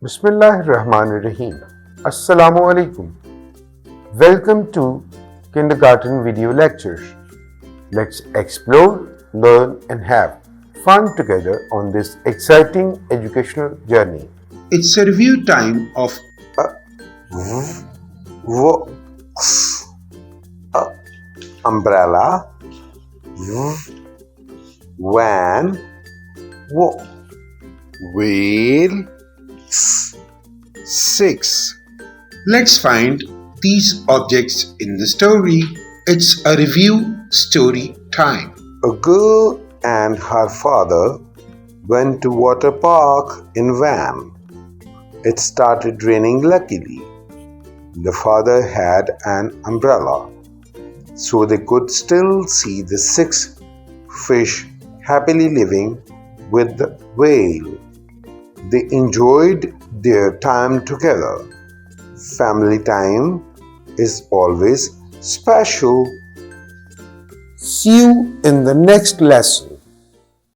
Bismillahirrahmanirrahim. Assalamu alaikum. Welcome to Kindergarten Video Lectures. Let's explore, learn and have fun together on this exciting educational journey. It's a review time of Books, umbrella, van, wheel, 6. Let's find these objects in the story. It's a review story time. A girl and her father went to water park in van. It started raining luckily. The father had an umbrella, so they could still see the 6 fish happily living with the whale. They enjoyed their time together. Family time is always special. See you in the next lesson.